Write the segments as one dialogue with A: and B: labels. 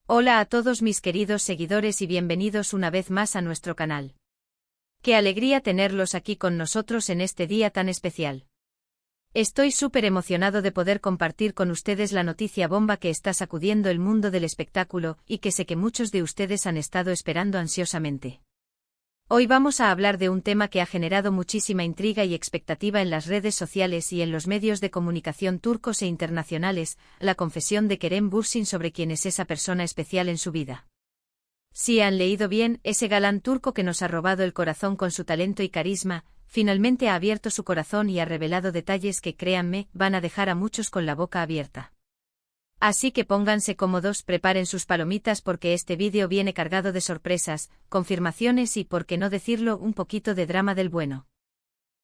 A: Hola a todos mis queridos seguidores y bienvenidos una vez más a nuestro canal. Qué alegría tenerlos aquí con nosotros en este día tan especial. Estoy súper emocionado de poder compartir con ustedes la noticia bomba que está sacudiendo el mundo del espectáculo y que sé que muchos de ustedes han estado esperando ansiosamente. Hoy vamos a hablar de un tema que ha generado muchísima intriga y expectativa en las redes sociales y en los medios de comunicación turcos e internacionales, la confesión de Kerem Bürsin sobre quién es esa persona especial en su vida. Si han leído bien, ese galán turco que nos ha robado el corazón con su talento y carisma, finalmente ha abierto su corazón y ha revelado detalles que, créanme, van a dejar a muchos con la boca abierta. Así que pónganse cómodos, preparen sus palomitas porque este vídeo viene cargado de sorpresas, confirmaciones y, por qué no decirlo, un poquito de drama del bueno.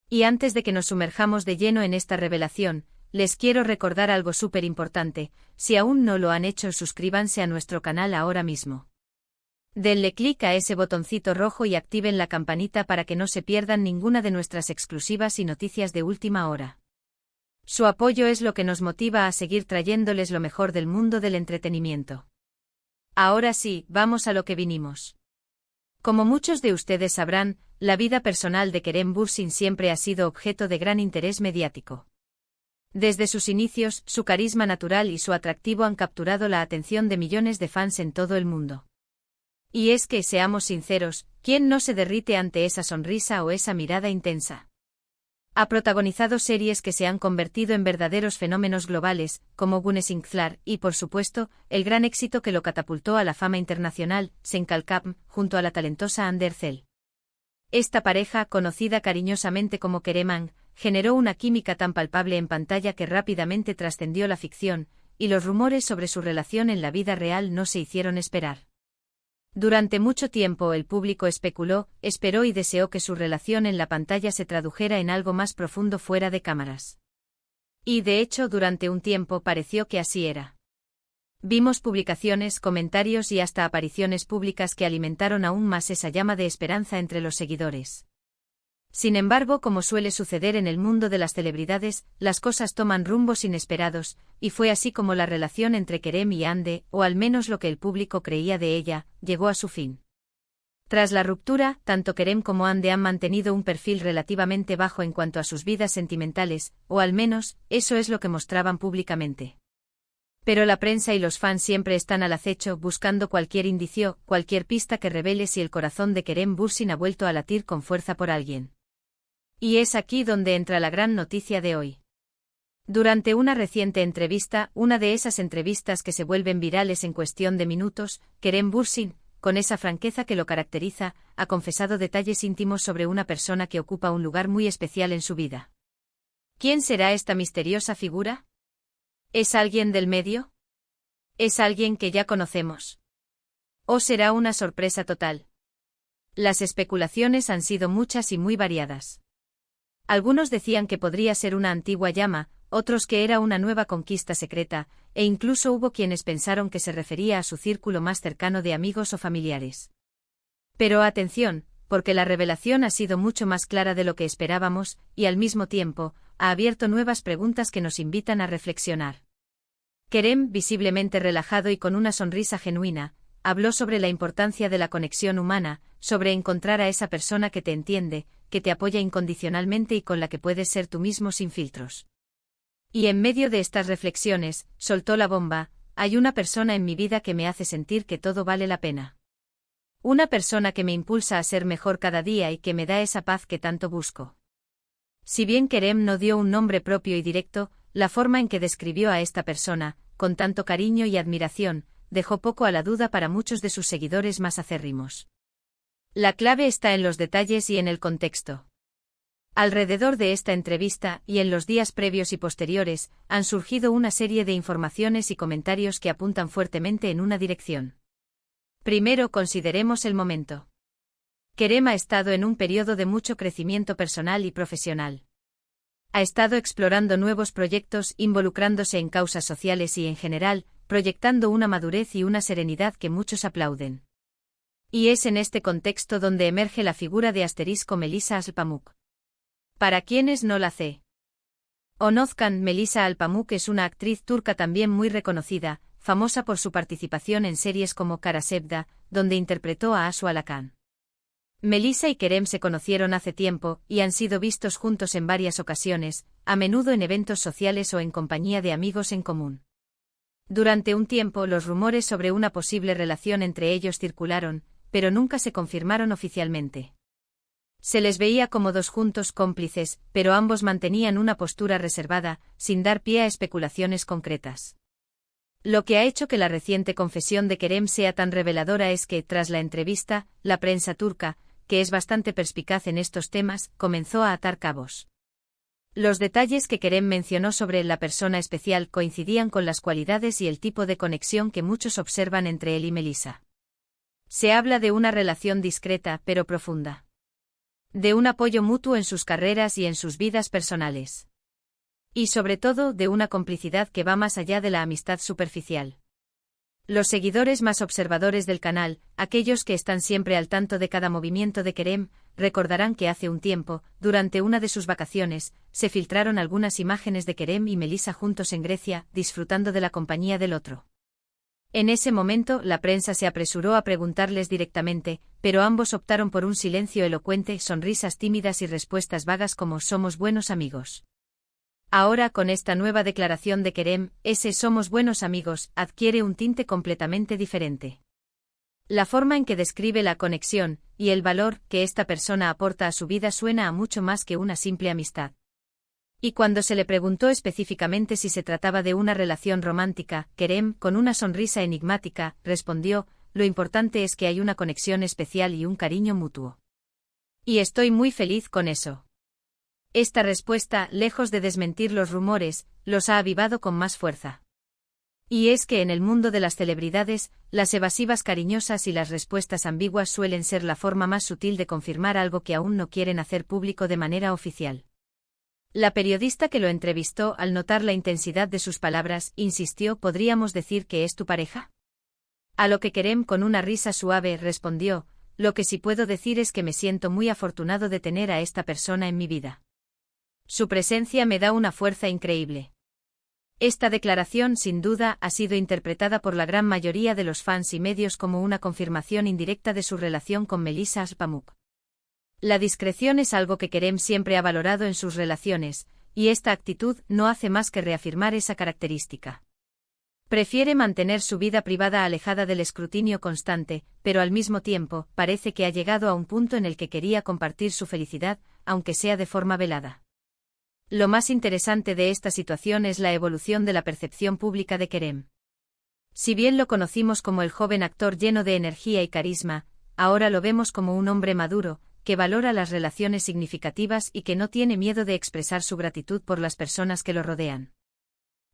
A: Y antes de que nos sumerjamos de lleno en esta revelación, les quiero recordar algo súper importante: si aún no lo han hecho, suscríbanse a nuestro canal ahora mismo. Denle clic a ese botoncito rojo y activen la campanita para que no se pierdan ninguna de nuestras exclusivas y noticias de última hora. Su apoyo es lo que nos motiva a seguir trayéndoles lo mejor del mundo del entretenimiento. Ahora sí, vamos a lo que vinimos. Como muchos de ustedes sabrán, la vida personal de Kerem Bürsin siempre ha sido objeto de gran interés mediático. Desde sus inicios, su carisma natural y su atractivo han capturado la atención de millones de fans en todo el mundo. Y es que, seamos sinceros, ¿quién no se derrite ante esa sonrisa o esa mirada intensa? Ha protagonizado series que se han convertido en verdaderos fenómenos globales, como Güneş Inkler, y por supuesto, el gran éxito que lo catapultó a la fama internacional, Sen Kalkam, junto a la talentosa Hande Erçel. Esta pareja, conocida cariñosamente como Kereman, generó una química tan palpable en pantalla que rápidamente trascendió la ficción, y los rumores sobre su relación en la vida real no se hicieron esperar. Durante mucho tiempo el público especuló, esperó y deseó que su relación en la pantalla se tradujera en algo más profundo fuera de cámaras. Y de hecho durante un tiempo pareció que así era. Vimos publicaciones, comentarios y hasta apariciones públicas que alimentaron aún más esa llama de esperanza entre los seguidores. Sin embargo, como suele suceder en el mundo de las celebridades, las cosas toman rumbos inesperados, y fue así como la relación entre Kerem y Hande, o al menos lo que el público creía de ella, llegó a su fin. Tras la ruptura, tanto Kerem como Hande han mantenido un perfil relativamente bajo en cuanto a sus vidas sentimentales, o al menos, eso es lo que mostraban públicamente. Pero la prensa y los fans siempre están al acecho, buscando cualquier indicio, cualquier pista que revele si el corazón de Kerem Bürsin ha vuelto a latir con fuerza por alguien. Y es aquí donde entra la gran noticia de hoy. Durante una reciente entrevista, una de esas entrevistas que se vuelven virales en cuestión de minutos, Kerem Bürsin, con esa franqueza que lo caracteriza, ha confesado detalles íntimos sobre una persona que ocupa un lugar muy especial en su vida. ¿Quién será esta misteriosa figura? ¿Es alguien del medio? ¿Es alguien que ya conocemos? ¿O será una sorpresa total? Las especulaciones han sido muchas y muy variadas. Algunos decían que podría ser una antigua llama, otros que era una nueva conquista secreta, e incluso hubo quienes pensaron que se refería a su círculo más cercano de amigos o familiares. Pero atención, porque la revelación ha sido mucho más clara de lo que esperábamos, y al mismo tiempo, ha abierto nuevas preguntas que nos invitan a reflexionar. Kerem, visiblemente relajado y con una sonrisa genuina, habló sobre la importancia de la conexión humana, sobre encontrar a esa persona que te entiende, que te apoya incondicionalmente y con la que puedes ser tú mismo sin filtros. Y en medio de estas reflexiones, soltó la bomba: hay una persona en mi vida que me hace sentir que todo vale la pena. Una persona que me impulsa a ser mejor cada día y que me da esa paz que tanto busco. Si bien Kerem no dio un nombre propio y directo, la forma en que describió a esta persona, con tanto cariño y admiración, dejó poco a la duda para muchos de sus seguidores más acérrimos. La clave está en los detalles y en el contexto. Alrededor de esta entrevista, y en los días previos y posteriores, han surgido una serie de informaciones y comentarios que apuntan fuertemente en una dirección. Primero, consideremos el momento. Kerem ha estado en un periodo de mucho crecimiento personal y profesional. Ha estado explorando nuevos proyectos, involucrándose en causas sociales y en general, proyectando una madurez y una serenidad que muchos aplauden. Y es en este contexto donde emerge la figura de Melisa Alpamuk. Para quienes no la conozcan, Melisa Alpamuk es una actriz turca también muy reconocida, famosa por su participación en series como Kara Sevda, donde interpretó a Asu Alakan. Melissa y Kerem se conocieron hace tiempo y han sido vistos juntos en varias ocasiones, a menudo en eventos sociales o en compañía de amigos en común. Durante un tiempo los rumores sobre una posible relación entre ellos circularon, pero nunca se confirmaron oficialmente. Se les veía como dos juntos cómplices, pero ambos mantenían una postura reservada, sin dar pie a especulaciones concretas. Lo que ha hecho que la reciente confesión de Kerem sea tan reveladora es que, tras la entrevista, la prensa turca, que es bastante perspicaz en estos temas, comenzó a atar cabos. Los detalles que Kerem mencionó sobre la persona especial coincidían con las cualidades y el tipo de conexión que muchos observan entre él y Melissa. Se habla de una relación discreta pero profunda. De un apoyo mutuo en sus carreras y en sus vidas personales. Y sobre todo de una complicidad que va más allá de la amistad superficial. Los seguidores más observadores del canal, aquellos que están siempre al tanto de cada movimiento de Kerem, recordarán que hace un tiempo, durante una de sus vacaciones, se filtraron algunas imágenes de Kerem y Melissa juntos en Grecia, disfrutando de la compañía del otro. En ese momento la prensa se apresuró a preguntarles directamente, pero ambos optaron por un silencio elocuente, sonrisas tímidas y respuestas vagas como «somos buenos amigos». Ahora con esta nueva declaración de Kerem, ese «somos buenos amigos» adquiere un tinte completamente diferente. La forma en que describe la conexión, y el valor que esta persona aporta a su vida suena a mucho más que una simple amistad. Y cuando se le preguntó específicamente si se trataba de una relación romántica, Kerem, con una sonrisa enigmática, respondió, «Lo importante es que hay una conexión especial y un cariño mutuo. Y estoy muy feliz con eso». Esta respuesta, lejos de desmentir los rumores, los ha avivado con más fuerza. Y es que en el mundo de las celebridades, las evasivas cariñosas y las respuestas ambiguas suelen ser la forma más sutil de confirmar algo que aún no quieren hacer público de manera oficial. La periodista que lo entrevistó, al notar la intensidad de sus palabras, insistió: «¿Podríamos decir que es tu pareja?». A lo que Kerem, con una risa suave, respondió: «Lo que sí puedo decir es que me siento muy afortunado de tener a esta persona en mi vida. Su presencia me da una fuerza increíble». Esta declaración, sin duda, ha sido interpretada por la gran mayoría de los fans y medios como una confirmación indirecta de su relación con Melissa Pamuk. La discreción es algo que Kerem siempre ha valorado en sus relaciones, y esta actitud no hace más que reafirmar esa característica. Prefiere mantener su vida privada alejada del escrutinio constante, pero al mismo tiempo, parece que ha llegado a un punto en el que quería compartir su felicidad, aunque sea de forma velada. Lo más interesante de esta situación es la evolución de la percepción pública de Kerem. Si bien lo conocimos como el joven actor lleno de energía y carisma, ahora lo vemos como un hombre maduro, que valora las relaciones significativas y que no tiene miedo de expresar su gratitud por las personas que lo rodean.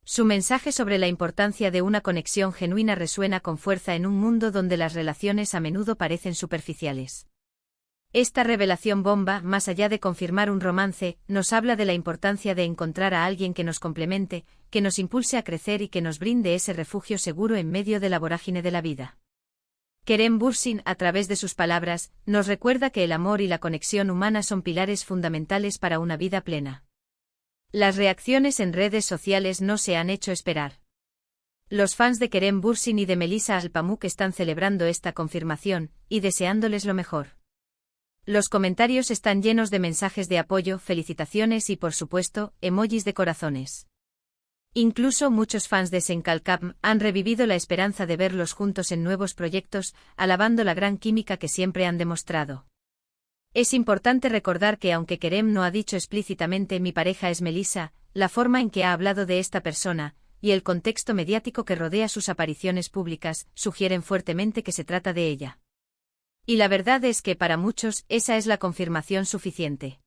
A: Su mensaje sobre la importancia de una conexión genuina resuena con fuerza en un mundo donde las relaciones a menudo parecen superficiales. Esta revelación bomba, más allá de confirmar un romance, nos habla de la importancia de encontrar a alguien que nos complemente, que nos impulse a crecer y que nos brinde ese refugio seguro en medio de la vorágine de la vida. Kerem Bürsin, a través de sus palabras, nos recuerda que el amor y la conexión humana son pilares fundamentales para una vida plena. Las reacciones en redes sociales no se han hecho esperar. Los fans de Kerem Bürsin y de Melissa Pamuk están celebrando esta confirmación, y deseándoles lo mejor. Los comentarios están llenos de mensajes de apoyo, felicitaciones y, por supuesto, emojis de corazones. Incluso muchos fans de Senkalkam han revivido la esperanza de verlos juntos en nuevos proyectos, alabando la gran química que siempre han demostrado. Es importante recordar que aunque Kerem no ha dicho explícitamente «mi pareja es Melissa», la forma en que ha hablado de esta persona, y el contexto mediático que rodea sus apariciones públicas, sugieren fuertemente que se trata de ella. Y la verdad es que para muchos esa es la confirmación suficiente.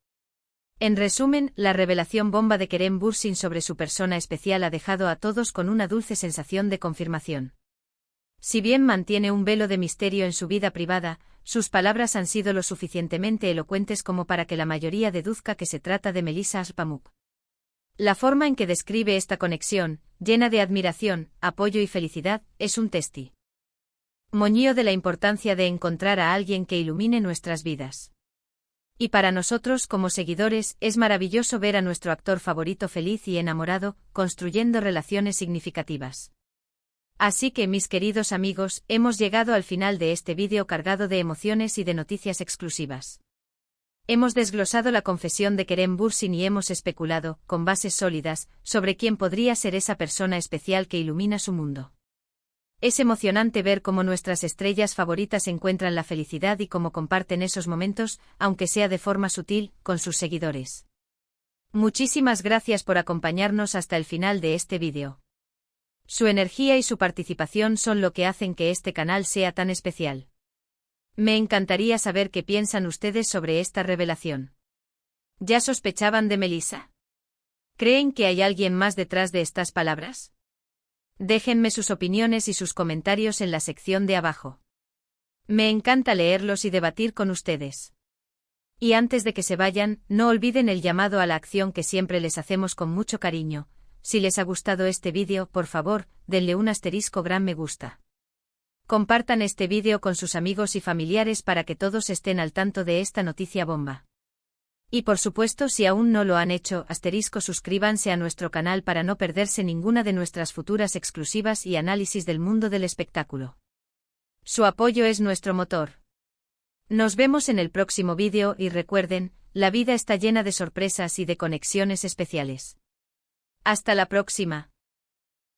A: En resumen, la revelación bomba de Kerem Bürsin sobre su persona especial ha dejado a todos con una dulce sensación de confirmación. Si bien mantiene un velo de misterio en su vida privada, sus palabras han sido lo suficientemente elocuentes como para que la mayoría deduzca que se trata de Melissa Pamuk. La forma en que describe esta conexión, llena de admiración, apoyo y felicidad, es un testimonio de la importancia de encontrar a alguien que ilumine nuestras vidas. Y para nosotros como seguidores es maravilloso ver a nuestro actor favorito feliz y enamorado, construyendo relaciones significativas. Así que, mis queridos amigos, hemos llegado al final de este vídeo cargado de emociones y de noticias exclusivas. Hemos desglosado la confesión de Kerem Bürsin y hemos especulado, con bases sólidas, sobre quién podría ser esa persona especial que ilumina su mundo. Es emocionante ver cómo nuestras estrellas favoritas encuentran la felicidad y cómo comparten esos momentos, aunque sea de forma sutil, con sus seguidores. Muchísimas gracias por acompañarnos hasta el final de este vídeo. Su energía y su participación son lo que hacen que este canal sea tan especial. Me encantaría saber qué piensan ustedes sobre esta revelación. ¿Ya sospechaban de Melissa? ¿Creen que hay alguien más detrás de estas palabras? Déjenme sus opiniones y sus comentarios en la sección de abajo. Me encanta leerlos y debatir con ustedes. Y antes de que se vayan, no olviden el llamado a la acción que siempre les hacemos con mucho cariño. Si les ha gustado este vídeo, por favor, denle un gran me gusta. Compartan este vídeo con sus amigos y familiares para que todos estén al tanto de esta noticia bomba. Y por supuesto, si aún no lo han hecho, suscríbanse a nuestro canal para no perderse ninguna de nuestras futuras exclusivas y análisis del mundo del espectáculo. Su apoyo es nuestro motor. Nos vemos en el próximo vídeo y recuerden, la vida está llena de sorpresas y de conexiones especiales. Hasta la próxima.